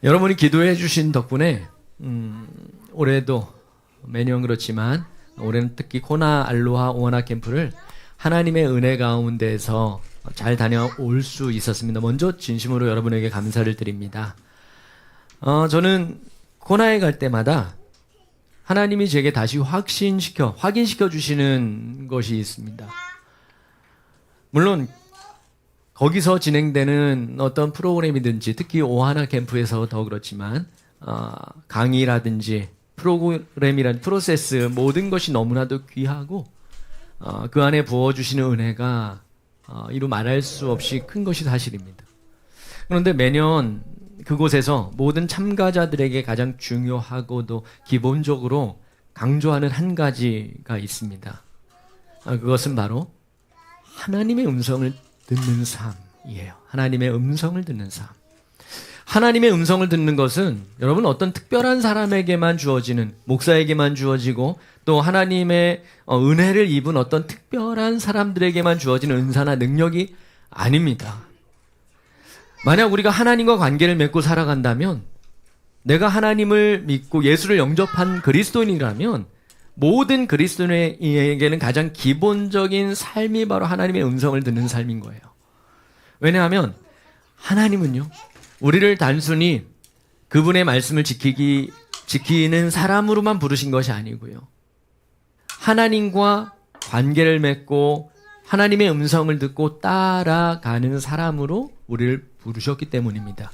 여러분이 기도해 주신 덕분에 올해도 매년 그렇지만 올해는 특히 코나 알로하 오하나 캠프를 하나님의 은혜 가운데서 잘 다녀올 수 있었습니다. 먼저 진심으로 여러분에게 감사를 드립니다. 저는 코나에 갈 때마다 하나님이 제게 다시 확인시켜 주시는 것이 있습니다. 물론 거기서 진행되는 어떤 프로그램이든지 특히 오하나 캠프에서 더 그렇지만 강의라든지 프로그램이란 프로세스 모든 것이 너무나도 귀하고 그 안에 부어주시는 은혜가 이루 말할 수 없이 큰 것이 사실입니다. 그런데 매년 그곳에서 모든 참가자들에게 가장 중요하고도 기본적으로 강조하는 한 가지가 있습니다. 그것은 바로 하나님의 음성을 듣는 삶이에요. 하나님의 음성을 듣는 삶. 하나님의 음성을 듣는 것은 여러분 어떤 특별한 사람에게만 주어지는, 목사에게만 주어지고 또 하나님의 은혜를 입은 어떤 특별한 사람들에게만 주어지는 은사나 능력이 아닙니다. 만약 우리가 하나님과 관계를 맺고 살아간다면, 내가 하나님을 믿고 예수를 영접한 그리스도인이라면 모든 그리스도인에게는 가장 기본적인 삶이 바로 하나님의 음성을 듣는 삶인 거예요. 왜냐하면 하나님은요, 우리를 단순히 그분의 말씀을 지키는 사람으로만 부르신 것이 아니고요, 하나님과 관계를 맺고 하나님의 음성을 듣고 따라가는 사람으로 우리를 부르셨기 때문입니다.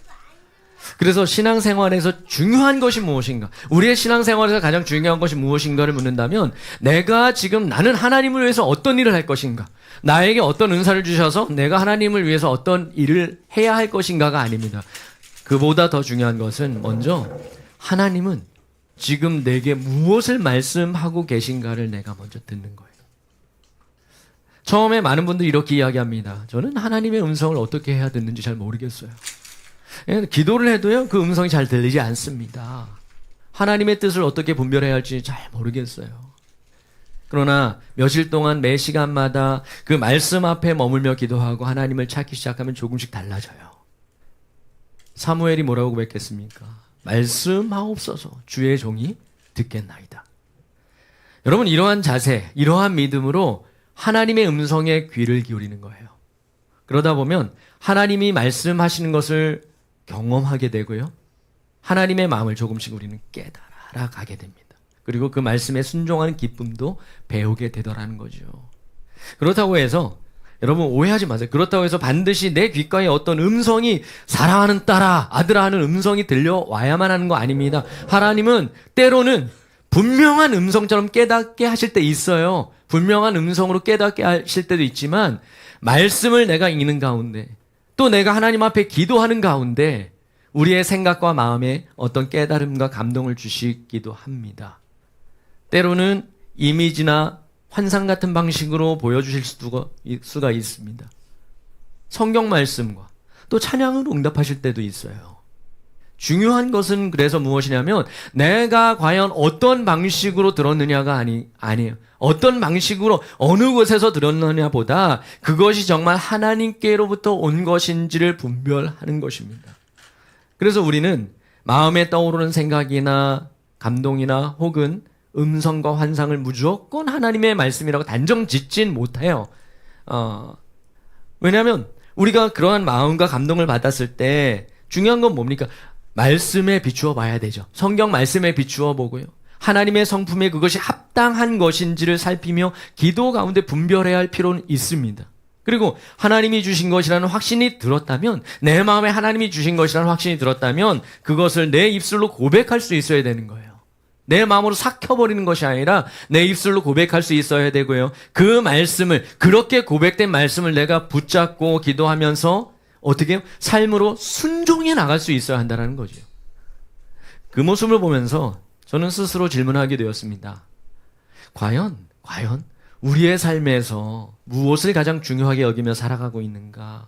그래서 신앙생활에서 중요한 것이 무엇인가? 우리의 신앙생활에서 가장 중요한 것이 무엇인가를 묻는다면, 나는 하나님을 위해서 어떤 일을 할 것인가? 나에게 어떤 은사를 주셔서 내가 하나님을 위해서 어떤 일을 해야 할 것인가가 아닙니다. 그보다 더 중요한 것은 먼저 하나님은 지금 내게 무엇을 말씀하고 계신가를 내가 먼저 듣는 거예요. 처음에 많은 분들이 이렇게 이야기합니다. 저는 하나님의 음성을 어떻게 해야 듣는지 잘 모르겠어요. 기도를 해도요, 그 음성이 잘 들리지 않습니다. 하나님의 뜻을 어떻게 분별해야 할지 잘 모르겠어요. 그러나 며칠 동안 매 시간마다 그 말씀 앞에 머물며 기도하고 하나님을 찾기 시작하면 조금씩 달라져요. 사무엘이 뭐라고 고백했습니까? 말씀하옵소서, 주의 종이 듣겠나이다. 여러분, 이러한 자세, 이러한 믿음으로 하나님의 음성에 귀를 기울이는 거예요. 그러다 보면 하나님이 말씀하시는 것을 경험하게 되고요, 하나님의 마음을 조금씩 우리는 깨달아 가게 됩니다. 그리고 그 말씀에 순종하는 기쁨도 배우게 되더라는 거죠. 그렇다고 해서 여러분 오해하지 마세요. 그렇다고 해서 반드시 내 귓가에 어떤 음성이 사랑하는 딸아, 아들아 하는 음성이 들려와야만 하는 거 아닙니다. 하나님은 때로는 분명한 음성처럼 깨닫게 하실 때 있어요. 분명한 음성으로 깨닫게 하실 때도 있지만, 말씀을 내가 읽는 가운데 또 내가 하나님 앞에 기도하는 가운데 우리의 생각과 마음에 어떤 깨달음과 감동을 주시기도 합니다. 때로는 이미지나 환상 같은 방식으로 보여주실 수가 있습니다. 성경 말씀과 또 찬양으로 응답하실 때도 있어요. 중요한 것은 그래서 무엇이냐면 내가 과연 어떤 방식으로 들었느냐가 아니에요. 어떤 방식으로 어느 곳에서 들었느냐보다 그것이 정말 하나님께로부터 온 것인지를 분별하는 것입니다. 그래서 우리는 마음에 떠오르는 생각이나 감동이나 혹은 음성과 환상을 무조건 하나님의 말씀이라고 단정 짓진 못해요. 왜냐하면 우리가 그러한 마음과 감동을 받았을 때 중요한 건 뭡니까? 말씀에 비추어 봐야 되죠. 성경 말씀에 비추어 보고요, 하나님의 성품에 그것이 합당한 것인지를 살피며 기도 가운데 분별해야 할 필요는 있습니다. 그리고 하나님이 주신 것이라는 확신이 들었다면, 내 마음에 하나님이 주신 것이라는 확신이 들었다면 그것을 내 입술로 고백할 수 있어야 되는 거예요. 내 마음으로 삭혀버리는 것이 아니라 내 입술로 고백할 수 있어야 되고요, 그 말씀을, 그렇게 고백된 말씀을 내가 붙잡고 기도하면서 어떻게 삶으로 순종해 나갈 수 있어야 한다는 거죠. 그 모습을 보면서 저는 스스로 질문하게 되었습니다. 과연 우리의 삶에서 무엇을 가장 중요하게 여기며 살아가고 있는가?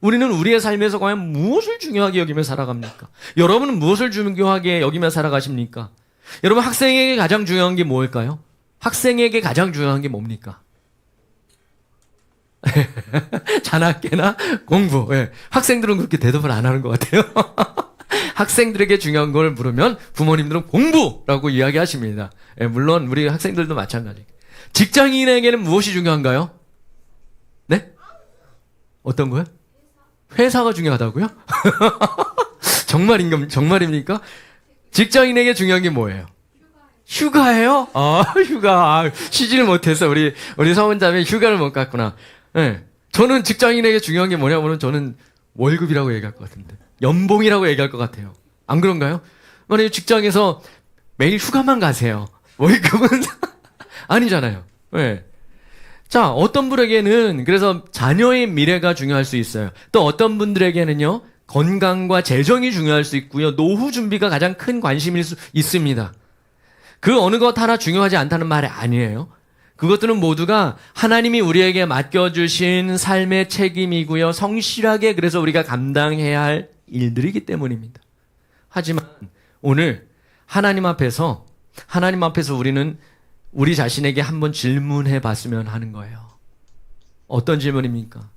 우리는 우리의 삶에서 과연 무엇을 중요하게 여기며 살아갑니까? 여러분은 무엇을 중요하게 여기며 살아가십니까? 여러분, 학생에게 가장 중요한 게 뭘까요? 학생에게 가장 중요한 게 뭡니까? 자나깨나 공부. 예. 학생들은 그렇게 대답을 안 하는 것 같아요. 학생들에게 중요한 걸 물으면 부모님들은 공부라고 이야기하십니다. 예, 물론 우리 학생들도 마찬가지. 직장인에게는 무엇이 중요한가요? 네? 어떤 거요? 회사가 중요하다고요? 정말입니까? 직장인에게 중요한 게 뭐예요? 휴가예요? 휴가. 쉬지를 못해서 우리 사원자매 휴가를 못 갔구나. 네. 저는 직장인에게 중요한 게 뭐냐면 저는 월급이라고 얘기할 것 같은데. 연봉이라고 얘기할 것 같아요. 안 그런가요? 만약에 직장에서 매일 휴가만 가세요. 월급은 아니잖아요. 네. 자, 어떤 분에게는 그래서 자녀의 미래가 중요할 수 있어요. 또 어떤 분들에게는요, 건강과 재정이 중요할 수 있고요. 노후 준비가 가장 큰 관심일 수 있습니다. 그 어느 것 하나 중요하지 않다는 말이 아니에요. 그것들은 모두가 하나님이 우리에게 맡겨주신 삶의 책임이고요. 성실하게 그래서 우리가 감당해야 할 일들이기 때문입니다. 하지만 오늘 하나님 앞에서 우리는 우리 자신에게 한번 질문해 봤으면 하는 거예요. 어떤 질문입니까?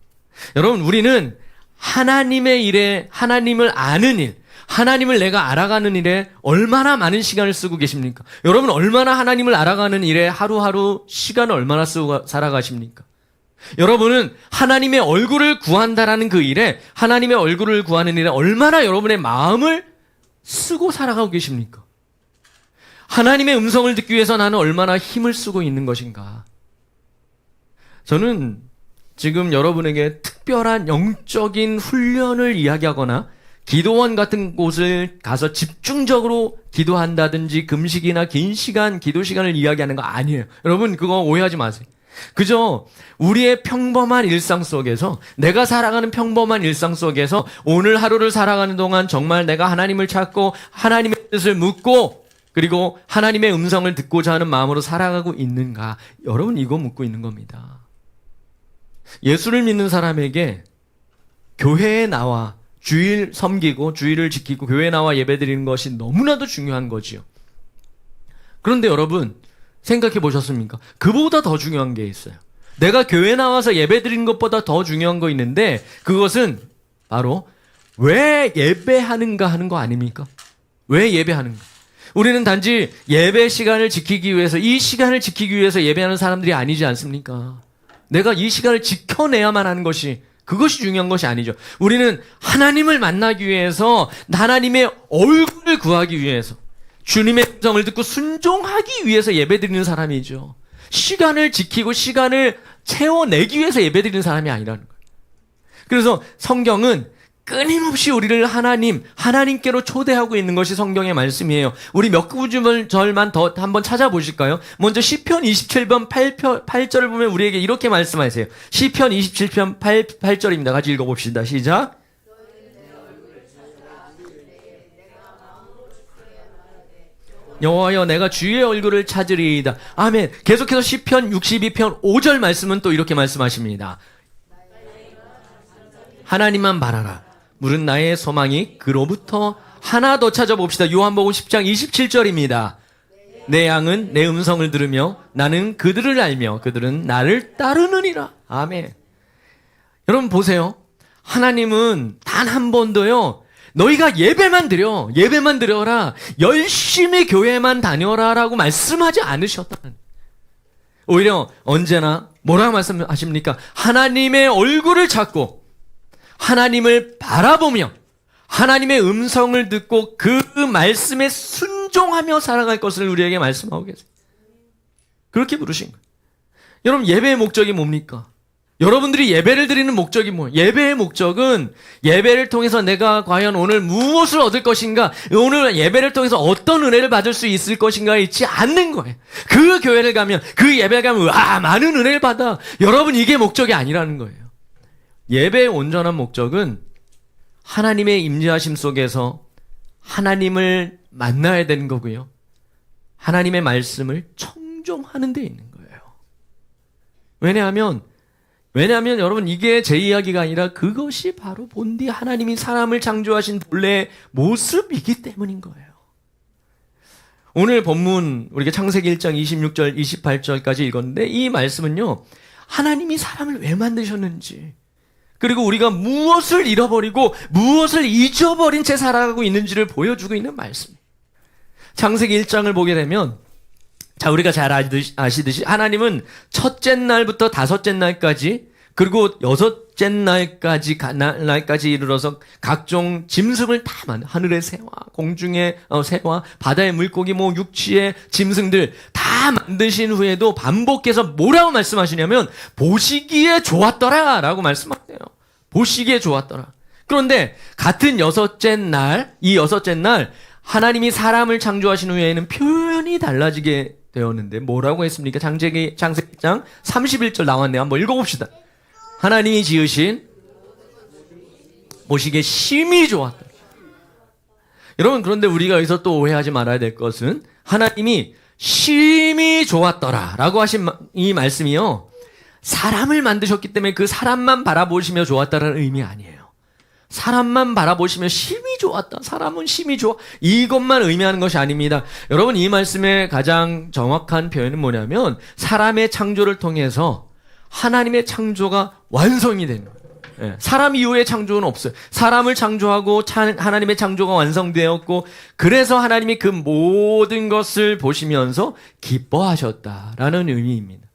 여러분, 우리는 하나님의 일에, 하나님을 아는 일, 하나님을 내가 알아가는 일에 얼마나 많은 시간을 쓰고 계십니까? 여러분, 얼마나 하나님을 알아가는 일에 하루하루 시간을 얼마나 쓰고 살아가십니까? 여러분은 하나님의 얼굴을 구한다라는 그 일에, 하나님의 얼굴을 구하는 일에 얼마나 여러분의 마음을 쓰고 살아가고 계십니까? 하나님의 음성을 듣기 위해서 나는 얼마나 힘을 쓰고 있는 것인가? 저는 지금 여러분에게 특별한 영적인 훈련을 이야기하거나 기도원 같은 곳을 가서 집중적으로 기도한다든지 금식이나 긴 시간, 기도 시간을 이야기하는 거 아니에요. 여러분, 그거 오해하지 마세요. 그저 우리의 평범한 일상 속에서, 내가 살아가는 평범한 일상 속에서 오늘 하루를 살아가는 동안 정말 내가 하나님을 찾고 하나님의 뜻을 묻고 그리고 하나님의 음성을 듣고자 하는 마음으로 살아가고 있는가? 여러분, 이거 묻고 있는 겁니다. 예수를 믿는 사람에게 교회에 나와 주일 섬기고 주일을 지키고 교회에 나와 예배드리는 것이 너무나도 중요한 거지요. 그런데 여러분, 생각해 보셨습니까? 그보다 더 중요한 게 있어요. 내가 교회에 나와서 예배드리는 것보다 더 중요한 거 있는데, 그것은 바로 왜 예배하는가 하는 거 아닙니까? 왜 예배하는가? 우리는 단지 예배 시간을 지키기 위해서, 이 시간을 지키기 위해서 예배하는 사람들이 아니지 않습니까? 내가 이 시간을 지켜내야만 하는 것이, 그것이 중요한 것이 아니죠. 우리는 하나님을 만나기 위해서, 하나님의 얼굴을 구하기 위해서, 주님의 음성을 듣고 순종하기 위해서 예배드리는 사람이죠. 시간을 지키고 시간을 채워내기 위해서 예배드리는 사람이 아니라는 거예요. 그래서 성경은 끊임없이 우리를 하나님께로 초대하고 있는 것이 성경의 말씀이에요. 우리 몇 구절만 더 한번 찾아보실까요? 먼저 시편 27편 8절을 보면 우리에게 이렇게 말씀하세요. 시편 27편 8절입니다. 같이 읽어봅시다. 시작. 여호와여, 내가 주의 얼굴을 찾으리이다. 아멘. 계속해서 시편 62편 5절 말씀은 또 이렇게 말씀하십니다. 하나님만 바라라. 물은 나의 소망이 그로부터 하나 더 찾아봅시다. 요한복음 10장 27절입니다. 내 양은 내 음성을 들으며 나는 그들을 알며 그들은 나를 따르느니라. 아멘. 여러분 보세요. 하나님은 단 한 번도요, 너희가 예배만 드려라, 열심히 교회만 다녀라 라고 말씀하지 않으셨다는. 오히려 언제나 뭐라고 말씀하십니까? 하나님의 얼굴을 찾고 하나님을 바라보며 하나님의 음성을 듣고 그 말씀에 순종하며 살아갈 것을 우리에게 말씀하고 계세요. 그렇게 부르신 거예요. 여러분, 예배의 목적이 뭡니까? 여러분들이 예배를 드리는 목적이 뭐예요? 예배의 목적은 예배를 통해서 내가 과연 오늘 무엇을 얻을 것인가, 오늘 예배를 통해서 어떤 은혜를 받을 수 있을 것인가에 있지 않는 거예요. 그 교회를 가면, 그 예배를 가면 많은 은혜를 받아. 여러분, 이게 목적이 아니라는 거예요. 예배의 온전한 목적은 하나님의 임재하심 속에서 하나님을 만나야 되는 거고요. 하나님의 말씀을 청종하는 데 있는 거예요. 왜냐하면 여러분, 이게 제 이야기가 아니라 그것이 바로 본디 하나님이 사람을 창조하신 본래의 모습이기 때문인 거예요. 오늘 본문 우리가 창세기 1장 26절 28절까지 읽었는데, 이 말씀은요, 하나님이 사람을 왜 만드셨는지, 그리고 우리가 무엇을 잃어버리고 무엇을 잊어버린 채 살아가고 있는지를 보여주고 있는 말씀. 창세기 1장을 보게 되면, 자, 우리가 잘 아시듯이 하나님은 첫째 날부터 다섯째 날까지, 그리고 여섯째 날까지 이르러서 각종 짐승을 다 하늘의 새와 공중의 새와 바다의 물고기, 육지의 짐승들 다 만드신 후에도 반복해서 뭐라고 말씀하시냐면 보시기에 좋았더라 라고 말씀하세요. 보시기에 좋았더라. 그런데 같은 이 여섯째 날 하나님이 사람을 창조하신 후에는 표현이 달라지게 되었는데 뭐라고 했습니까? 창세기 1장 31절 나왔네요. 한번 읽어봅시다. 하나님이 지으신 보시기에 심히 좋았다. 여러분, 그런데 우리가 여기서 또 오해하지 말아야 될 것은 하나님이 심히 좋았더라 라고 하신 이 말씀이요, 사람을 만드셨기 때문에 그 사람만 바라보시며 좋았다라는 의미 아니에요. 사람만 바라보시며 심히 좋았다, 사람은 심히 좋아, 이것만 의미하는 것이 아닙니다. 여러분, 이 말씀의 가장 정확한 표현은 뭐냐면 사람의 창조를 통해서 하나님의 창조가 완성이 되는 거예요. 예, 사람 이후의 창조는 없어요. 사람을 창조하고 하나님의 창조가 완성되었고, 그래서 하나님이 그 모든 것을 보시면서 기뻐하셨다라는 의미입니다.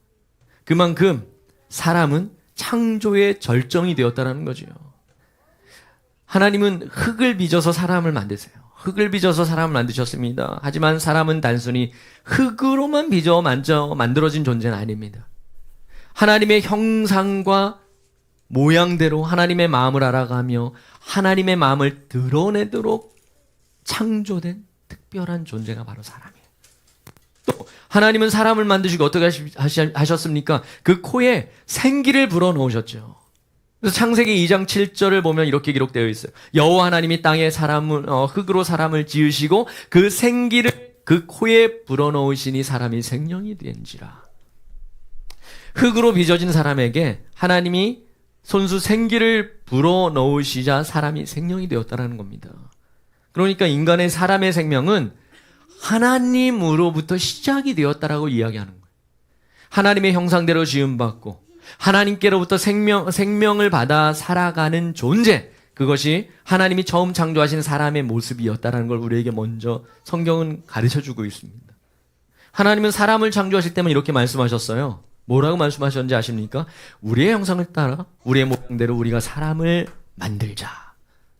그만큼 사람은 창조의 절정이 되었다는 거죠. 하나님은 흙을 빚어서 사람을 만드세요. 흙을 빚어서 사람을 만드셨습니다. 하지만 사람은 단순히 흙으로만 빚어 만들어진 존재는 아닙니다. 하나님의 형상과 모양대로 하나님의 마음을 알아가며 하나님의 마음을 드러내도록 창조된 특별한 존재가 바로 사람이에요. 또 하나님은 사람을 만드시고 어떻게 하셨습니까? 그 코에 생기를 불어넣으셨죠. 그래서 창세기 2장 7절을 보면 이렇게 기록되어 있어요. 여호와 하나님이 땅에 흙으로 사람을 지으시고 그 생기를 그 코에 불어넣으시니 사람이 생명이 된지라. 흙으로 빚어진 사람에게 하나님이 손수 생기를 불어넣으시자 사람이 생명이 되었다는 겁니다. 그러니까 인간의 사람의 생명은 하나님으로부터 시작이 되었다라고 이야기하는 거예요. 하나님의 형상대로 지음받고 하나님께로부터 생명을 받아 살아가는 존재, 그것이 하나님이 처음 창조하신 사람의 모습이었다는 걸 우리에게 먼저 성경은 가르쳐주고 있습니다. 하나님은 사람을 창조하실 때만 이렇게 말씀하셨어요. 뭐라고 말씀하셨는지 아십니까? 우리의 형상을 따라 우리의 모양대로 우리가 사람을 만들자.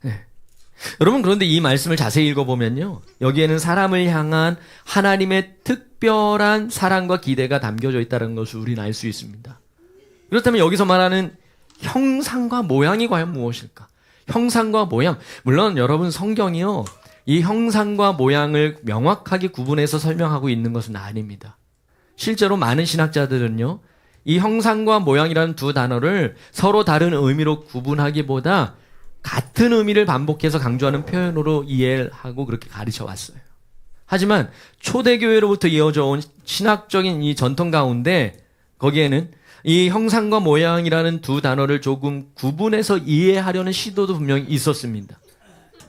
네. 여러분, 그런데 이 말씀을 자세히 읽어보면요, 여기에는 사람을 향한 하나님의 특별한 사랑과 기대가 담겨져 있다는 것을 우리는 알 수 있습니다. 그렇다면 여기서 말하는 형상과 모양이 과연 무엇일까? 형상과 모양. 물론 여러분, 성경이요, 이 형상과 모양을 명확하게 구분해서 설명하고 있는 것은 아닙니다. 실제로 많은 신학자들은요, 이 형상과 모양이라는 두 단어를 서로 다른 의미로 구분하기보다 같은 의미를 반복해서 강조하는 표현으로 이해를 하고 그렇게 가르쳐 왔어요. 하지만 초대교회로부터 이어져 온 신학적인 이 전통 가운데 거기에는 이 형상과 모양이라는 두 단어를 조금 구분해서 이해하려는 시도도 분명히 있었습니다.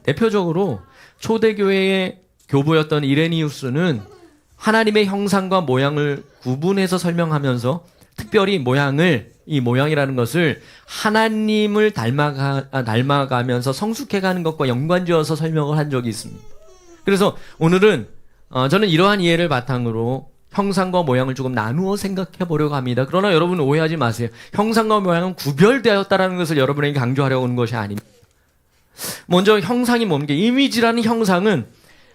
대표적으로 초대교회의 교부였던 이레니우스는 하나님의 형상과 모양을 구분해서 설명하면서 특별히 이 모양이라는 것을 하나님을 닮아가면서 성숙해가는 것과 연관지어서 설명을 한 적이 있습니다. 그래서 오늘은 저는 이러한 이해를 바탕으로 형상과 모양을 조금 나누어 생각해 보려고 합니다. 그러나 여러분 오해하지 마세요. 형상과 모양은 구별되었다는 것을 여러분에게 강조하려고 하는 것이 아닙니다. 먼저 형상이 뭡니까? 이미지라는 형상은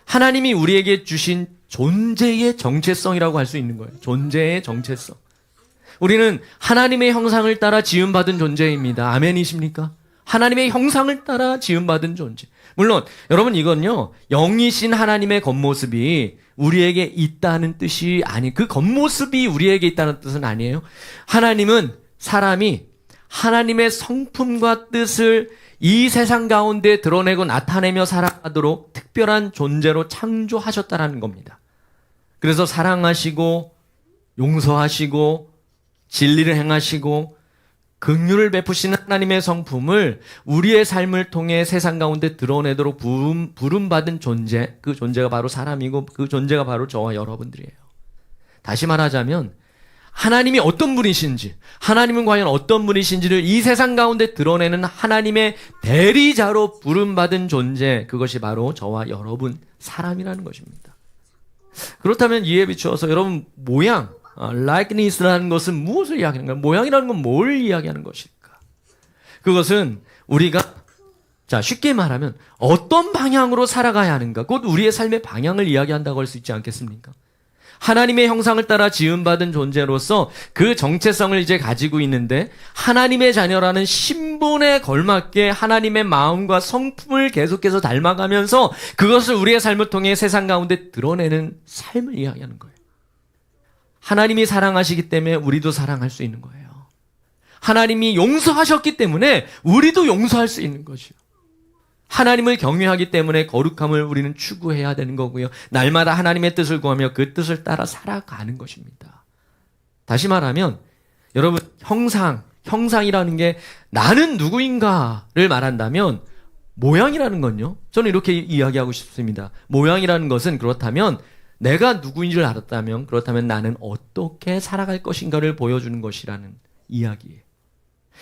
하나님이 우리에게 주신 존재의 정체성이라고 할 수 있는 거예요. 존재의 정체성. 우리는 하나님의 형상을 따라 지음받은 존재입니다. 아멘이십니까? 하나님의 형상을 따라 지음받은 존재. 물론 여러분, 이건요, 영이신 하나님의 겉모습이 우리에게 있다는 뜻이 그 겉모습이 우리에게 있다는 뜻은 아니에요. 하나님은 사람이 하나님의 성품과 뜻을 이 세상 가운데 드러내고 나타내며 살아가도록 특별한 존재로 창조하셨다는 겁니다. 그래서 사랑하시고 용서하시고 진리를 행하시고 긍휼을 베푸시는 하나님의 성품을 우리의 삶을 통해 세상 가운데 드러내도록 부름받은 존재, 그 존재가 바로 사람이고 그 존재가 바로 저와 여러분들이에요. 다시 말하자면 하나님이 어떤 분이신지, 하나님은 과연 어떤 분이신지를 이 세상 가운데 드러내는 하나님의 대리자로 부름받은 존재, 그것이 바로 저와 여러분 사람이라는 것입니다. 그렇다면 이에 비추어서 여러분 모양, likeness라는 것은 무엇을 이야기하는가? 모양이라는 건 뭘 이야기하는 것일까? 그것은 우리가 쉽게 말하면 어떤 방향으로 살아가야 하는가? 곧 우리의 삶의 방향을 이야기한다고 할 수 있지 않겠습니까? 하나님의 형상을 따라 지음받은 존재로서 그 정체성을 이제 가지고 있는데 하나님의 자녀라는 신분에 걸맞게 하나님의 마음과 성품을 계속해서 닮아가면서 그것을 우리의 삶을 통해 세상 가운데 드러내는 삶을 이야기하는 거예요. 하나님이 사랑하시기 때문에 우리도 사랑할 수 있는 거예요. 하나님이 용서하셨기 때문에 우리도 용서할 수 있는 것이요. 하나님을 경외하기 때문에 거룩함을 우리는 추구해야 되는 거고요. 날마다 하나님의 뜻을 구하며 그 뜻을 따라 살아가는 것입니다. 다시 말하면 여러분 형상이라는 게 나는 누구인가를 말한다면 모양이라는 건요. 저는 이렇게 이야기하고 싶습니다. 모양이라는 것은 그렇다면 내가 누구인지를 알았다면 그렇다면 나는 어떻게 살아갈 것인가를 보여주는 것이라는 이야기예요.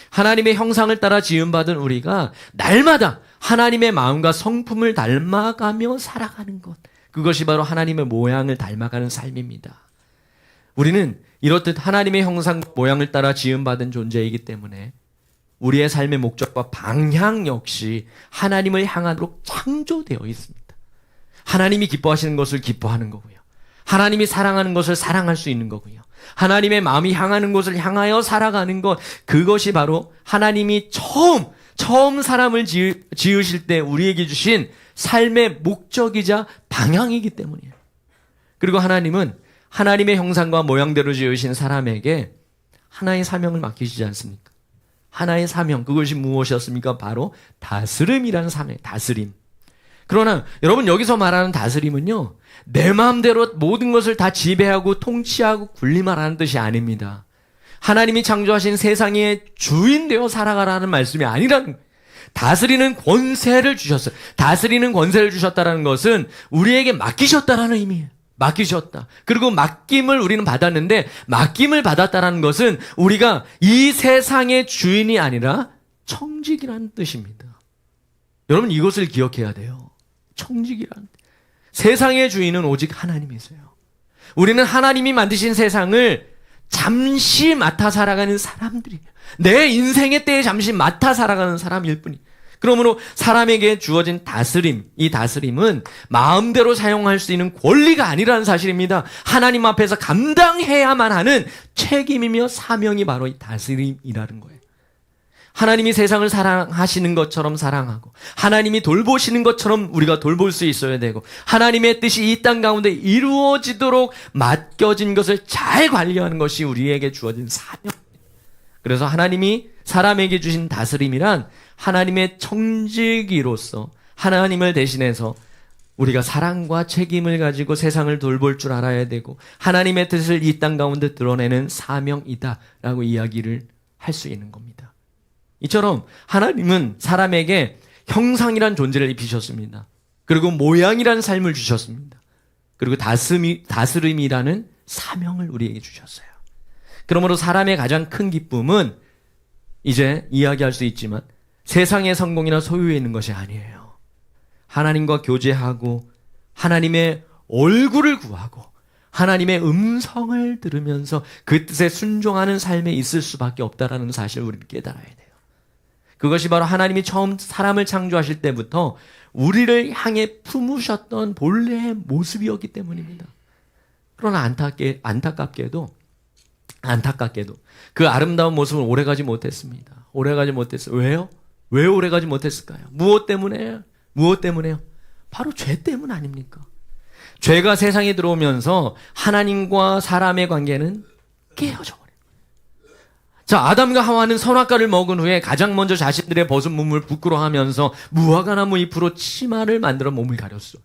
하나님의 형상을 따라 지음받은 우리가 날마다 하나님의 마음과 성품을 닮아가며 살아가는 것, 그것이 바로 하나님의 모양을 닮아가는 삶입니다. 우리는 이렇듯 하나님의 형상 모양을 따라 지음받은 존재이기 때문에 우리의 삶의 목적과 방향 역시 하나님을 향하도록 창조되어 있습니다. 하나님이 기뻐하시는 것을 기뻐하는 거고요. 하나님이 사랑하는 것을 사랑할 수 있는 거고요. 하나님의 마음이 향하는 곳을 향하여 살아가는 것, 그것이 바로 하나님이 처음 사람을 지으실 때 우리에게 주신 삶의 목적이자 방향이기 때문이에요. 그리고 하나님은 하나님의 형상과 모양대로 지으신 사람에게 하나의 사명을 맡기시지 않습니까? 하나의 사명, 그것이 무엇이었습니까? 바로 다스림이라는 사명, 다스림. 그러나 여러분 여기서 말하는 다스림은요, 내 마음대로 모든 것을 다 지배하고 통치하고 군림하라는 뜻이 아닙니다. 하나님이 창조하신 세상의 주인 되어 살아가라는 말씀이 아니라는 거예요. 다스리는 권세를 주셨어요. 다스리는 권세를 주셨다는 것은 우리에게 맡기셨다라는 의미예요. 맡기셨다. 그리고 맡김을 우리는 받았는데 맡김을 받았다는 것은 우리가 이 세상의 주인이 아니라 청직이라는 뜻입니다. 여러분 이것을 기억해야 돼요. 청직이란 세상의 주인은 오직 하나님이세요. 우리는 하나님이 만드신 세상을 잠시 맡아 살아가는 사람들이에요. 내 인생의 때에 잠시 맡아 살아가는 사람일 뿐이에요. 그러므로 사람에게 주어진 다스림, 이 다스림은 마음대로 사용할 수 있는 권리가 아니라는 사실입니다. 하나님 앞에서 감당해야만 하는 책임이며 사명이 바로 이 다스림이라는 거예요. 하나님이 세상을 사랑하시는 것처럼 사랑하고 하나님이 돌보시는 것처럼 우리가 돌볼 수 있어야 되고 하나님의 뜻이 이 땅 가운데 이루어지도록 맡겨진 것을 잘 관리하는 것이 우리에게 주어진 사명. 그래서 하나님이 사람에게 주신 다스림이란 하나님의 청지기로서 하나님을 대신해서 우리가 사랑과 책임을 가지고 세상을 돌볼 줄 알아야 되고 하나님의 뜻을 이 땅 가운데 드러내는 사명이다라고 이야기를 할 수 있는 겁니다. 이처럼 하나님은 사람에게 형상이란 존재를 입히셨습니다. 그리고 모양이라는 삶을 주셨습니다. 그리고 다스림이라는 사명을 우리에게 주셨어요. 그러므로 사람의 가장 큰 기쁨은 이제 이야기할 수 있지만 세상의 성공이나 소유에 있는 것이 아니에요. 하나님과 교제하고 하나님의 얼굴을 구하고 하나님의 음성을 들으면서 그 뜻에 순종하는 삶에 있을 수밖에 없다는 사실을 우리는 깨달아야 돼요. 그것이 바로 하나님이 처음 사람을 창조하실 때부터 우리를 향해 품으셨던 본래의 모습이었기 때문입니다. 그러나 안타깝게도 그 아름다운 모습을 오래가지 못했습니다. 오래가지 못했어요. 왜요? 왜 오래가지 못했을까요? 무엇 때문에요? 바로 죄 때문 아닙니까? 죄가 세상에 들어오면서 하나님과 사람의 관계는 깨어져 버려요. 자, 아담과 하와는 선악과를 먹은 후에 가장 먼저 자신들의 벗은 몸을 부끄러워하면서 무화과 나무 잎으로 치마를 만들어 몸을 가렸어.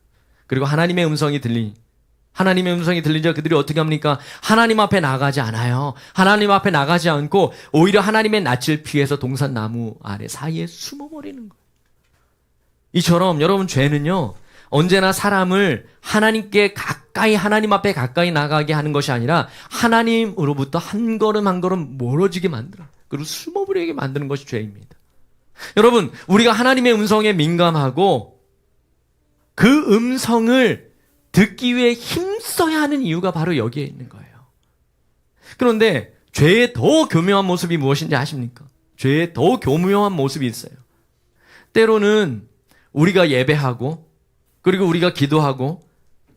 그리고 하나님의 음성이 들리자 그들이 어떻게 합니까? 하나님 앞에 나가지 않아요. 하나님 앞에 나가지 않고 오히려 하나님의 낯을 피해서 동산나무 아래 사이에 숨어버리는 거예요. 이처럼 여러분 죄는요, 언제나 사람을 하나님께 가까이 가까이 하나님 앞에 가까이 나가게 하는 것이 아니라 하나님으로부터 한 걸음 한 걸음 멀어지게 만들어 그리고 숨어버리게 만드는 것이 죄입니다. 여러분, 우리가 하나님의 음성에 민감하고 그 음성을 듣기 위해 힘써야 하는 이유가 바로 여기에 있는 거예요. 그런데 죄의 더 교묘한 모습이 무엇인지 아십니까? 죄의 더 교묘한 모습이 있어요. 때로는 우리가 예배하고 그리고 우리가 기도하고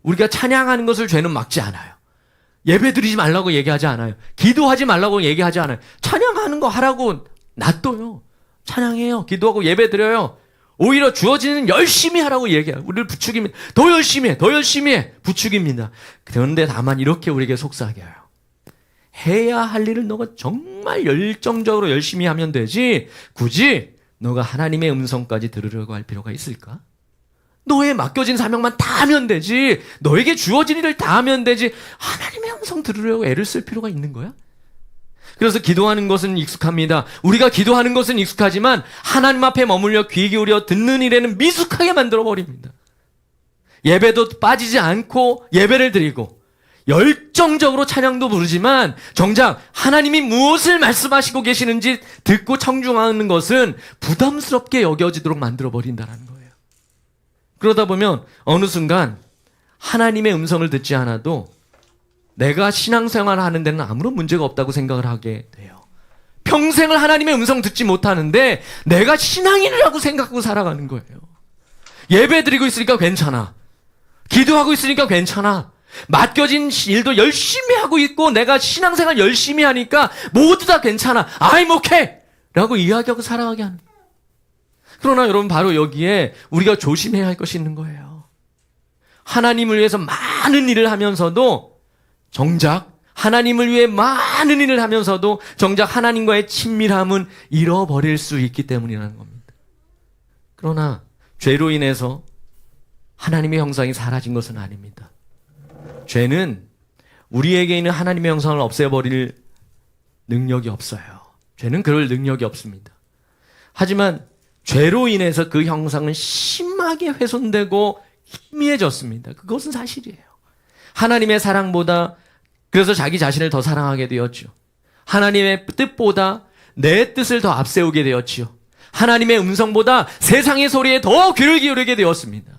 우리가 찬양하는 것을 죄는 막지 않아요. 예배 드리지 말라고 얘기하지 않아요. 기도하지 말라고 얘기하지 않아요. 찬양하는 거 하라고 놔둬요. 찬양해요. 기도하고 예배 드려요. 오히려 주어지는 열심히 하라고 얘기해요. 우리를 부추깁니다. 더 열심히 해. 더 열심히 해. 부추깁니다. 그런데 다만 이렇게 우리에게 속삭여요. 해야 할 일을 너가 정말 열정적으로 열심히 하면 되지 굳이 너가 하나님의 음성까지 들으려고 할 필요가 있을까? 너의 맡겨진 사명만 다 하면 되지 너에게 주어진 일을 다 하면 되지 하나님의 음성 들으려고 애를 쓸 필요가 있는 거야? 그래서 기도하는 것은 익숙합니다. 우리가 기도하는 것은 익숙하지만 하나님 앞에 머물려 귀 기울여 듣는 일에는 미숙하게 만들어버립니다. 예배도 빠지지 않고 예배를 드리고 열정적으로 찬양도 부르지만 정작 하나님이 무엇을 말씀하시고 계시는지 듣고 청중하는 것은 부담스럽게 여겨지도록 만들어버린다는 거예요. 그러다 보면 어느 순간 하나님의 음성을 듣지 않아도 내가 신앙생활을 하는 데는 아무런 문제가 없다고 생각을 하게 돼요. 평생을 하나님의 음성 듣지 못하는데 내가 신앙인이라고 생각하고 살아가는 거예요. 예배 드리고 있으니까 괜찮아. 기도하고 있으니까 괜찮아. 맡겨진 일도 열심히 하고 있고 내가 신앙생활 열심히 하니까 모두 다 괜찮아. I'm okay! 라고 이야기하고 살아가게 하는 거예요. 그러나 여러분 바로 여기에 우리가 조심해야 할 것이 있는 거예요. 하나님을 위해서 많은 일을 하면서도 정작 하나님을 위해 많은 일을 하면서도 정작 하나님과의 친밀함은 잃어버릴 수 있기 때문이라는 겁니다. 그러나 죄로 인해서 하나님의 형상이 사라진 것은 아닙니다. 죄는 우리에게 있는 하나님의 형상을 없애버릴 능력이 없어요. 죄는 그럴 능력이 없습니다. 하지만 죄로 인해서 그 형상은 심하게 훼손되고 희미해졌습니다. 그것은 사실이에요. 하나님의 사랑보다 그래서 자기 자신을 더 사랑하게 되었죠. 하나님의 뜻보다 내 뜻을 더 앞세우게 되었지요. 하나님의 음성보다 세상의 소리에 더 귀를 기울이게 되었습니다.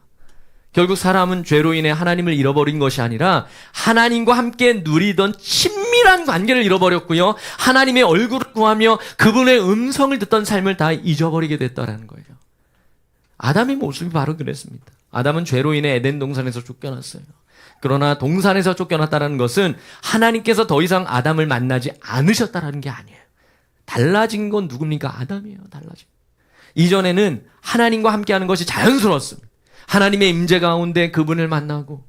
결국 사람은 죄로 인해 하나님을 잃어버린 것이 아니라 하나님과 함께 누리던 친밀한 관계를 잃어버렸고요. 하나님의 얼굴을 구하며 그분의 음성을 듣던 삶을 다 잊어버리게 됐다라는 거예요. 아담의 모습이 바로 그랬습니다. 아담은 죄로 인해 에덴 동산에서 쫓겨났어요. 그러나 동산에서 쫓겨났다는 것은 하나님께서 더 이상 아담을 만나지 않으셨다는 게 아니에요. 달라진 건 누굽니까? 아담이에요. 달라진. 이전에는 하나님과 함께하는 것이 자연스러웠습니다. 하나님의 임재 가운데 그분을 만나고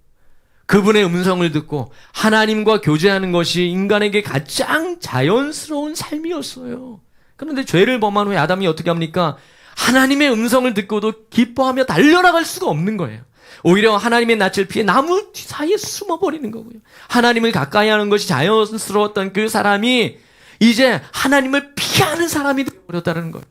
그분의 음성을 듣고 하나님과 교제하는 것이 인간에게 가장 자연스러운 삶이었어요. 그런데 죄를 범한 후에 아담이 어떻게 합니까? 하나님의 음성을 듣고도 기뻐하며 달려나갈 수가 없는 거예요. 오히려 하나님의 낯을 피해 나무 사이에 숨어버리는 거고요. 하나님을 가까이 하는 것이 자연스러웠던 그 사람이 이제 하나님을 피하는 사람이 되어버렸다는 거예요.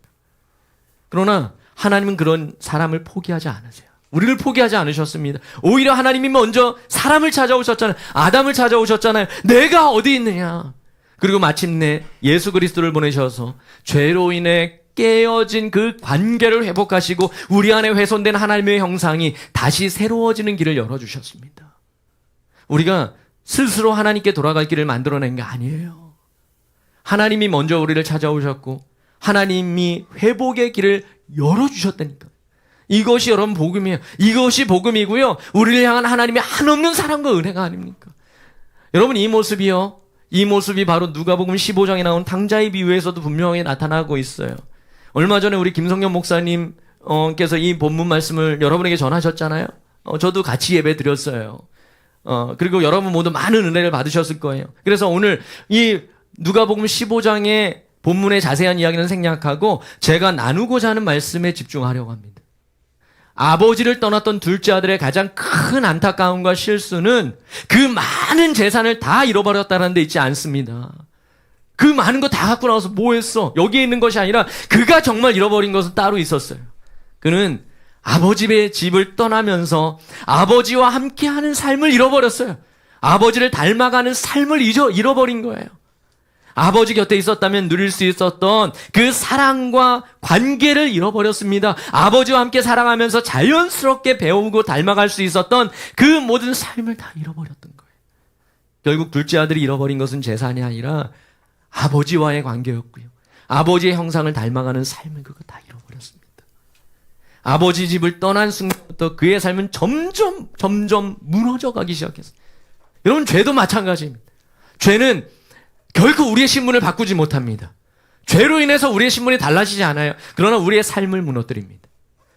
그러나 하나님은 그런 사람을 포기하지 않으세요. 우리를 포기하지 않으셨습니다. 오히려 하나님이 먼저 사람을 찾아오셨잖아요. 아담을 찾아오셨잖아요. 내가 어디 있느냐. 그리고 마침내 예수 그리스도를 보내셔서 죄로 인해 깨어진 그 관계를 회복하시고 우리 안에 훼손된 하나님의 형상이 다시 새로워지는 길을 열어주셨습니다. 우리가 스스로 하나님께 돌아갈 길을 만들어낸 게 아니에요. 하나님이 먼저 우리를 찾아오셨고 하나님이 회복의 길을 열어주셨다니까. 이것이 여러분 복음이에요. 이것이 복음이고요. 우리를 향한 하나님의 한없는 사랑과 은혜가 아닙니까? 여러분 이 모습이요. 이 모습이 바로 누가복음 15장에 나온 탕자의 비유에서도 분명히 나타나고 있어요. 얼마 전에 우리 김성년 목사님께서 이 본문 말씀을 여러분에게 전하셨잖아요. 저도 같이 예배 드렸어요. 그리고 여러분 모두 많은 은혜를 받으셨을 거예요. 그래서 오늘 이 누가복음 15장의 본문의 자세한 이야기는 생략하고 제가 나누고자 하는 말씀에 집중하려고 합니다. 아버지를 떠났던 둘째 아들의 가장 큰 안타까움과 실수는 그 많은 재산을 다 잃어버렸다는 데 있지 않습니다. 그 많은 거 다 갖고 나와서 뭐 했어? 여기에 있는 것이 아니라 그가 정말 잃어버린 것은 따로 있었어요. 그는 아버지의 집을 떠나면서 아버지와 함께하는 삶을 잃어버렸어요. 아버지를 닮아가는 삶을 잃어버린 거예요. 아버지 곁에 있었다면 누릴 수 있었던 그 사랑과 관계를 잃어버렸습니다. 아버지와 함께 살아가면서 자연스럽게 배우고 닮아갈 수 있었던 그 모든 삶을 다 잃어버렸던 거예요. 결국 둘째 아들이 잃어버린 것은 재산이 아니라 아버지와의 관계였고요. 아버지의 형상을 닮아가는 삶을 그거 다 잃어버렸습니다. 아버지 집을 떠난 순간부터 그의 삶은 점점 무너져 가기 시작했어요. 여러분, 죄도 마찬가지입니다. 죄는 결코 우리의 신분을 바꾸지 못합니다. 죄로 인해서 우리의 신분이 달라지지 않아요. 그러나 우리의 삶을 무너뜨립니다.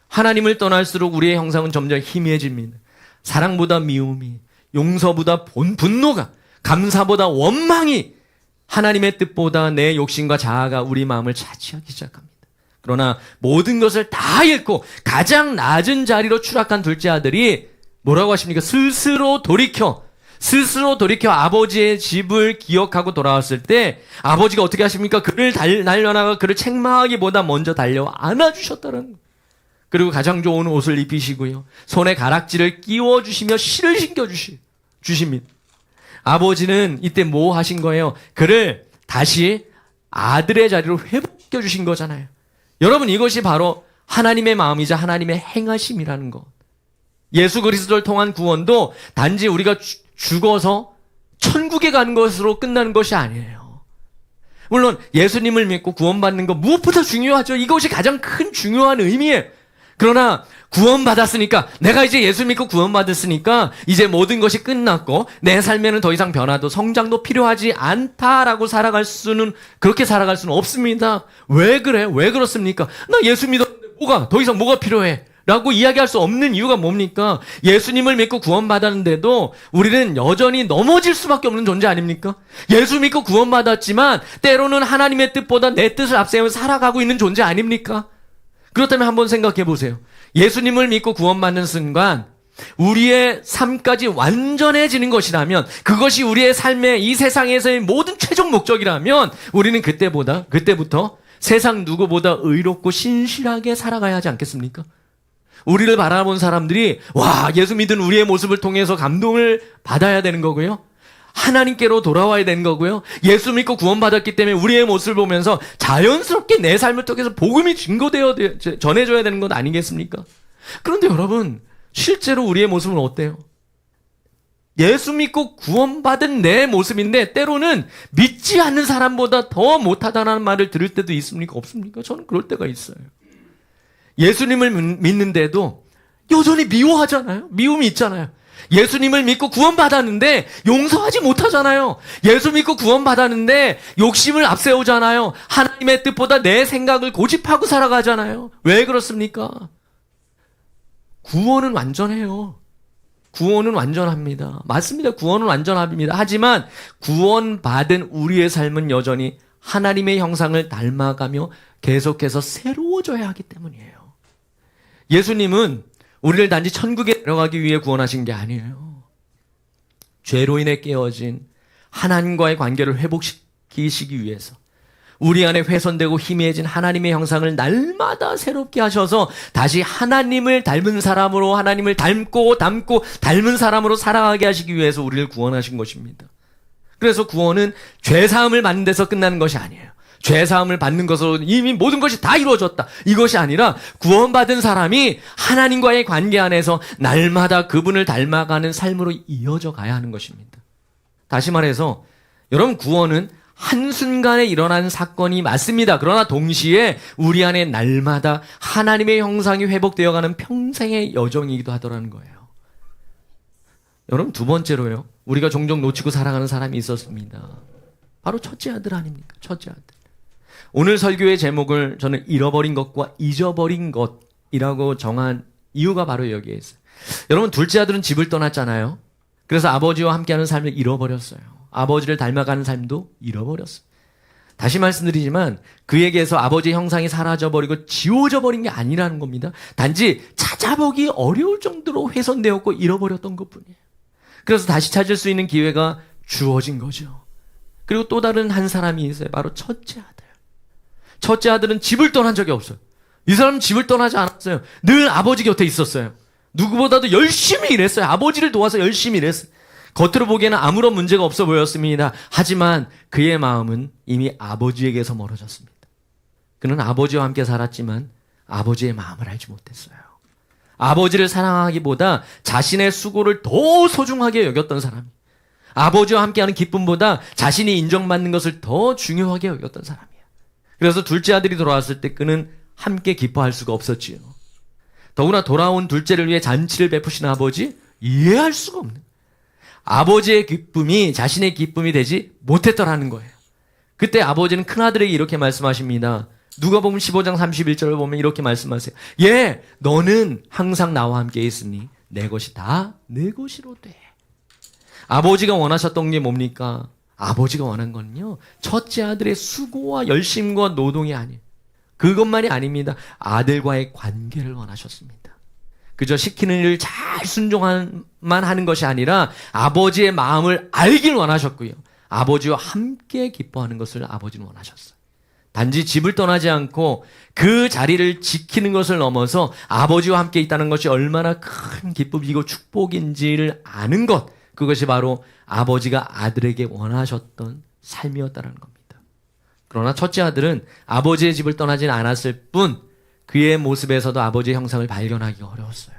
하나님을 떠날수록 우리의 형상은 점점 희미해집니다. 사랑보다 미움이, 용서보다 분노가, 감사보다 원망이, 하나님의 뜻보다 내 욕심과 자아가 우리 마음을 차지하기 시작합니다. 그러나 모든 것을 다 잃고 가장 낮은 자리로 추락한 둘째 아들이 뭐라고 하십니까? 스스로 돌이켜 아버지의 집을 기억하고 돌아왔을 때 아버지가 어떻게 하십니까? 그를 날려나가 그를 책망하기보다 먼저 달려 안아주셨다는 거예요. 그리고 가장 좋은 옷을 입히시고요. 손에 가락지를 끼워주시며 실을 신겨주십니다. 아버지는 이때 뭐 하신 거예요? 그를 다시 아들의 자리로 회복시켜주신 거잖아요. 여러분, 이것이 바로 하나님의 마음이자 하나님의 행하심이라는 것. 예수 그리스도를 통한 구원도 단지 우리가 죽어서 천국에 가는 것으로 끝나는 것이 아니에요. 물론 예수님을 믿고 구원받는 것 무엇보다 중요하죠. 이것이 가장 큰 중요한 의미예요. 그러나 구원받았으니까, 내가 이제 예수 믿고 구원받았으니까 이제 모든 것이 끝났고 내 삶에는 더 이상 변화도 성장도 필요하지 않다라고 그렇게 살아갈 수는 없습니다. 왜 그래? 왜 그렇습니까? 나 예수 믿었는데 더 이상 뭐가 필요해? 라고 이야기할 수 없는 이유가 뭡니까? 예수님을 믿고 구원받았는데도 우리는 여전히 넘어질 수밖에 없는 존재 아닙니까? 예수 믿고 구원받았지만 때로는 하나님의 뜻보다 내 뜻을 앞세우며 살아가고 있는 존재 아닙니까? 그렇다면 한번 생각해 보세요. 예수님을 믿고 구원받는 순간 우리의 삶까지 완전해지는 것이라면, 그것이 우리의 삶의 이 세상에서의 모든 최종 목적이라면 우리는 그때부터 세상 누구보다 의롭고 신실하게 살아가야 하지 않겠습니까? 우리를 바라본 사람들이 예수 믿은 우리의 모습을 통해서 감동을 받아야 되는 거고요. 하나님께로 돌아와야 되는 거고요. 예수 믿고 구원받았기 때문에 우리의 모습을 보면서 자연스럽게 내 삶을 통해서 복음이 전해져야 되는 것 아니겠습니까? 그런데 여러분, 실제로 우리의 모습은 어때요? 예수 믿고 구원받은 내 모습인데 때로는 믿지 않는 사람보다 더 못하다는 말을 들을 때도 있습니까? 없습니까? 저는 그럴 때가 있어요. 예수님을 믿는데도 여전히 미워하잖아요. 미움이 있잖아요. 예수님을 믿고 구원받았는데 용서하지 못하잖아요. 예수 믿고 구원받았는데 욕심을 앞세우잖아요. 하나님의 뜻보다 내 생각을 고집하고 살아가잖아요. 왜 그렇습니까? 구원은 완전해요. 구원은 완전합니다. 맞습니다. 구원은 완전합니다. 하지만 구원받은 우리의 삶은 여전히 하나님의 형상을 닮아가며 계속해서 새로워져야 하기 때문이에요. 예수님은 우리를 단지 천국에 데려가기 위해 구원하신 게 아니에요. 죄로 인해 깨어진 하나님과의 관계를 회복시키시기 위해서 우리 안에 훼손되고 희미해진 하나님의 형상을 날마다 새롭게 하셔서 다시 하나님을 닮은 사람으로, 하나님을 닮고 닮은 사람으로 살아가게 하시기 위해서 우리를 구원하신 것입니다. 그래서 구원은 죄사함을 받는 데서 끝나는 것이 아니에요. 죄사함을 받는 것으로 이미 모든 것이 다 이루어졌다, 이것이 아니라 구원받은 사람이 하나님과의 관계 안에서 날마다 그분을 닮아가는 삶으로 이어져 가야 하는 것입니다. 다시 말해서 여러분, 구원은 한순간에 일어나는 사건이 맞습니다. 그러나 동시에 우리 안에 날마다 하나님의 형상이 회복되어가는 평생의 여정이기도 하더라는 거예요. 여러분, 두 번째로요, 우리가 종종 놓치고 살아가는 사람이 있었습니다. 바로 첫째 아들 아닙니까? 첫째 아들. 오늘 설교의 제목을 저는 잃어버린 것과 잊어버린 것이라고 정한 이유가 바로 여기에 있어요. 여러분, 둘째 아들은 집을 떠났잖아요. 그래서 아버지와 함께하는 삶을 잃어버렸어요. 아버지를 닮아가는 삶도 잃어버렸어요. 다시 말씀드리지만 그에게서 아버지의 형상이 사라져버리고 지워져 버린 게 아니라는 겁니다. 단지 찾아보기 어려울 정도로 훼손되었고 잃어버렸던 것뿐이에요. 그래서 다시 찾을 수 있는 기회가 주어진 거죠. 그리고 또 다른 한 사람이 있어요. 바로 첫째 아들. 첫째 아들은 집을 떠난 적이 없어요. 이 사람은 집을 떠나지 않았어요. 늘 아버지 곁에 있었어요. 누구보다도 열심히 일했어요. 아버지를 도와서 열심히 일했어요. 겉으로 보기에는 아무런 문제가 없어 보였습니다. 하지만 그의 마음은 이미 아버지에게서 멀어졌습니다. 그는 아버지와 함께 살았지만 아버지의 마음을 알지 못했어요. 아버지를 사랑하기보다 자신의 수고를 더 소중하게 여겼던 사람이, 아버지와 함께하는 기쁨보다 자신이 인정받는 것을 더 중요하게 여겼던 사람이야. 그래서 둘째 아들이 돌아왔을 때 그는 함께 기뻐할 수가 없었지요. 더구나 돌아온 둘째를 위해 잔치를 베푸신 아버지, 이해할 수가 없는, 아버지의 기쁨이 자신의 기쁨이 되지 못했더라는 거예요. 그때 아버지는 큰아들에게 이렇게 말씀하십니다. 누가복음 15장 31절을 보면 이렇게 말씀하세요. 예, 너는 항상 나와 함께 있으니 내 것이 다 내 것이로 돼. 아버지가 원하셨던 게 뭡니까? 아버지가 원한 건요, 첫째 아들의 수고와 열심과 노동이 아니에요. 그것만이 아닙니다. 아들과의 관계를 원하셨습니다. 그저 시키는 일을 잘 순종만 하는 것이 아니라 아버지의 마음을 알길 원하셨고요. 아버지와 함께 기뻐하는 것을 아버지는 원하셨어요. 단지 집을 떠나지 않고 그 자리를 지키는 것을 넘어서 아버지와 함께 있다는 것이 얼마나 큰 기쁨이고 축복인지를 아는 것, 그것이 바로 아버지가 아들에게 원하셨던 삶이었다는 겁니다. 그러나 첫째 아들은 아버지의 집을 떠나진 않았을 뿐 그의 모습에서도 아버지의 형상을 발견하기가 어려웠어요.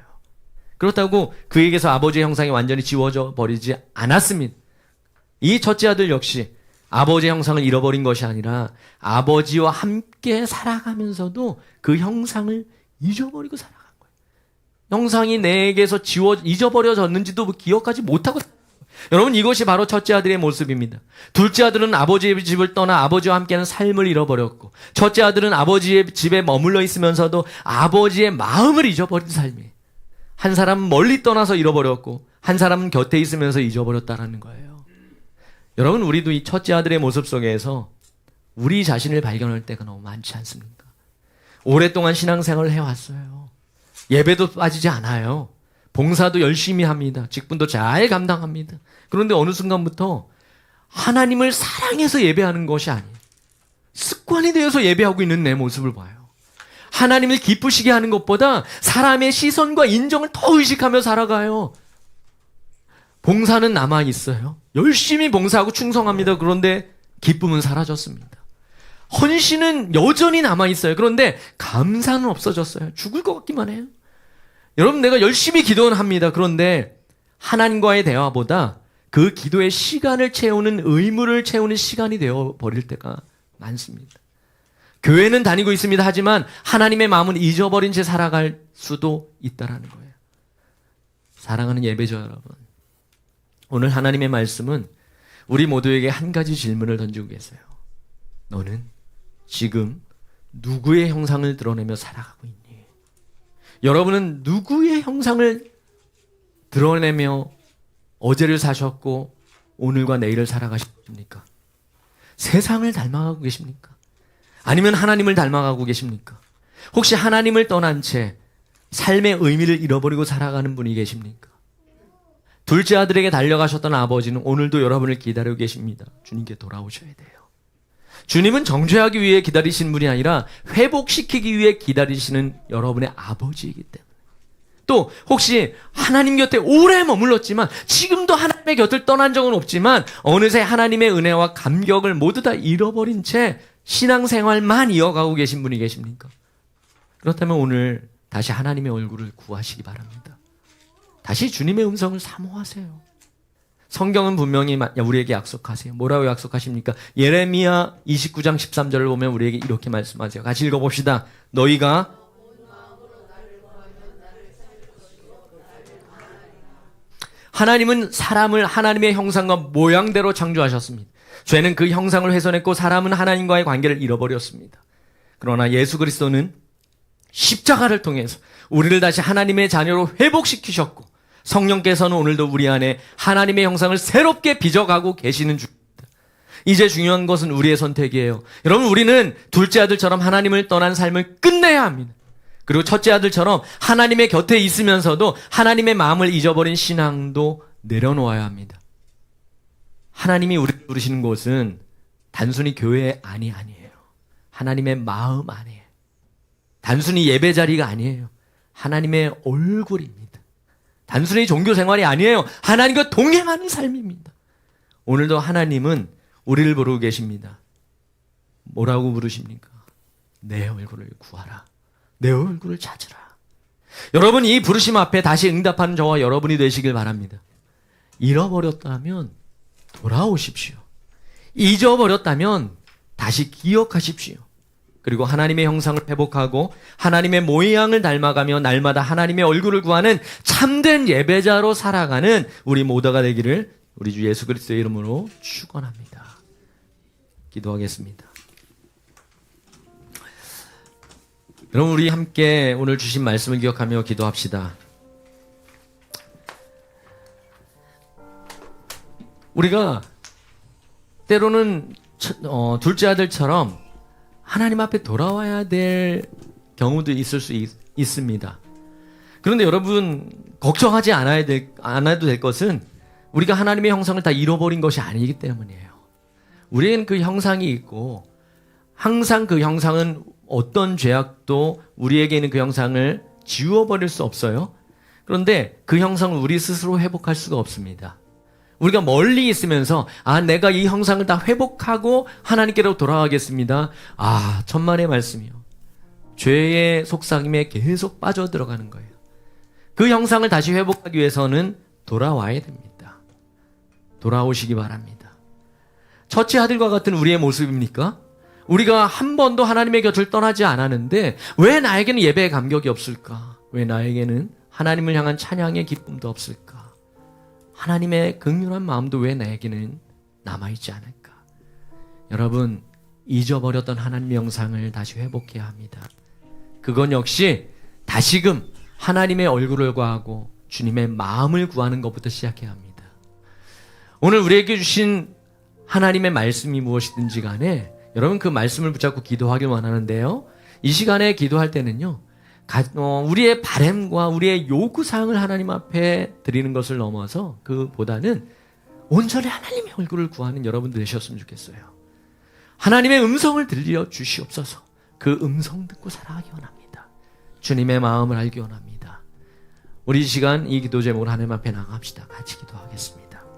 그렇다고 그에게서 아버지의 형상이 완전히 지워져 버리지 않았습니다. 이 첫째 아들 역시 아버지의 형상을 잃어버린 것이 아니라 아버지와 함께 살아가면서도 그 형상을 잊어버리고 살아간 거예요. 형상이 내게서 잊어버려졌는지도 기억하지 못하고 여러분, 이것이 바로 첫째 아들의 모습입니다. 둘째 아들은 아버지의 집을 떠나 아버지와 함께하는 삶을 잃어버렸고, 첫째 아들은 아버지의 집에 머물러 있으면서도 아버지의 마음을 잊어버린 삶이에요. 한 사람은 멀리 떠나서 잃어버렸고 한 사람은 곁에 있으면서 잊어버렸다는 거예요. 여러분, 우리도 이 첫째 아들의 모습 속에서 우리 자신을 발견할 때가 너무 많지 않습니까? 오랫동안 신앙생활을 해왔어요. 예배도 빠지지 않아요. 봉사도 열심히 합니다. 직분도 잘 감당합니다. 그런데 어느 순간부터 하나님을 사랑해서 예배하는 것이 아니에요. 습관이 되어서 예배하고 있는 내 모습을 봐요. 하나님을 기쁘시게 하는 것보다 사람의 시선과 인정을 더 의식하며 살아가요. 봉사는 남아있어요. 열심히 봉사하고 충성합니다. 그런데 기쁨은 사라졌습니다. 헌신은 여전히 남아있어요. 그런데 감사는 없어졌어요. 죽을 것 같기만 해요. 여러분, 내가 열심히 기도는 합니다. 그런데 하나님과의 대화보다 그 기도의 시간을 채우는, 의무를 채우는 시간이 되어버릴 때가 많습니다. 교회는 다니고 있습니다. 하지만 하나님의 마음은 잊어버린 채 살아갈 수도 있다는 거예요. 사랑하는 예배자 여러분, 오늘 하나님의 말씀은 우리 모두에게 한 가지 질문을 던지고 계세요. 너는 지금 누구의 형상을 드러내며 살아가고 있니? 여러분은 누구의 형상을 드러내며 어제를 사셨고 오늘과 내일을 살아가십니까? 세상을 닮아가고 계십니까? 아니면 하나님을 닮아가고 계십니까? 혹시 하나님을 떠난 채 삶의 의미를 잃어버리고 살아가는 분이 계십니까? 둘째 아들에게 달려가셨던 아버지는 오늘도 여러분을 기다리고 계십니다. 주님께 돌아오셔야 돼요. 주님은 정죄하기 위해 기다리시는 분이 아니라 회복시키기 위해 기다리시는 여러분의 아버지이기 때문에. 또 혹시 하나님 곁에 오래 머물렀지만 지금도 하나님의 곁을 떠난 적은 없지만 어느새 하나님의 은혜와 감격을 모두 다 잃어버린 채 신앙생활만 이어가고 계신 분이 계십니까? 그렇다면 오늘 다시 하나님의 얼굴을 구하시기 바랍니다. 다시 주님의 음성을 사모하세요. 성경은 분명히 우리에게 약속하세요. 뭐라고 약속하십니까? 예레미야 29장 13절을 보면 우리에게 이렇게 말씀하세요. 같이 읽어봅시다. 너희가 하나님은 사람을 하나님의 형상과 모양대로 창조하셨습니다. 죄는 그 형상을 훼손했고 사람은 하나님과의 관계를 잃어버렸습니다. 그러나 예수 그리스도는 십자가를 통해서 우리를 다시 하나님의 자녀로 회복시키셨고 성령께서는 오늘도 우리 안에 하나님의 형상을 새롭게 빚어가고 계시는 중입니다. 이제 중요한 것은 우리의 선택이에요. 여러분, 우리는 둘째 아들처럼 하나님을 떠난 삶을 끝내야 합니다. 그리고 첫째 아들처럼 하나님의 곁에 있으면서도 하나님의 마음을 잊어버린 신앙도 내려놓아야 합니다. 하나님이 우리를 부르시는 곳은 단순히 교회 안이 아니에요. 하나님의 마음 안이에요. 단순히 예배 자리가 아니에요. 하나님의 얼굴입니다. 단순히 종교 생활이 아니에요. 하나님과 동행하는 삶입니다. 오늘도 하나님은 우리를 부르고 계십니다. 뭐라고 부르십니까? 내 얼굴을 구하라. 내 얼굴을 찾으라. 여러분, 이 부르심 앞에 다시 응답하는 저와 여러분이 되시길 바랍니다. 잃어버렸다면 돌아오십시오. 잊어버렸다면 다시 기억하십시오. 그리고 하나님의 형상을 회복하고 하나님의 모양을 닮아가며 날마다 하나님의 얼굴을 구하는 참된 예배자로 살아가는 우리 모두가 되기를 우리 주 예수 그리스도의 이름으로 축원합니다. 기도하겠습니다. 여러분, 우리 함께 오늘 주신 말씀을 기억하며 기도합시다. 우리가 때로는 둘째 아들처럼 하나님 앞에 돌아와야 될 경우도 있을 수 있습니다. 그런데 여러분, 걱정하지 않아도 될 것은 우리가 하나님의 형상을 다 잃어버린 것이 아니기 때문이에요. 우리에겐 그 형상이 있고 항상 그 형상은 어떤 죄악도 우리에게는 그 형상을 지워버릴 수 없어요. 그런데 그 형상을 우리 스스로 회복할 수가 없습니다. 우리가 멀리 있으면서 내가 이 형상을 다 회복하고 하나님께로 돌아가겠습니다. 천만의 말씀이요. 죄의 속삭임에 계속 빠져들어가는 거예요. 그 형상을 다시 회복하기 위해서는 돌아와야 됩니다. 돌아오시기 바랍니다. 첫째 아들과 같은 우리의 모습입니까? 우리가 한 번도 하나님의 곁을 떠나지 않았는데 왜 나에게는 예배의 감격이 없을까? 왜 나에게는 하나님을 향한 찬양의 기쁨도 없을까? 하나님의 긍휼한 마음도 왜 나에게는 남아있지 않을까? 여러분, 잊어버렸던 하나님의 형상을 다시 회복해야 합니다. 그건 역시 다시금 하나님의 얼굴을 구하고 주님의 마음을 구하는 것부터 시작해야 합니다. 오늘 우리에게 주신 하나님의 말씀이 무엇이든지 간에 여러분 그 말씀을 붙잡고 기도하길 원하는데요. 이 시간에 기도할 때는요, 우리의 바램과 우리의 요구사항을 하나님 앞에 드리는 것을 넘어서 그보다는 온전히 하나님의 얼굴을 구하는 여러분들 되셨으면 좋겠어요. 하나님의 음성을 들려 주시옵소서. 그 음성 듣고 살아가기 원합니다. 주님의 마음을 알기 원합니다. 우리 이 시간 이 기도 제목을 하나님 앞에 나갑시다. 같이 기도하겠습니다.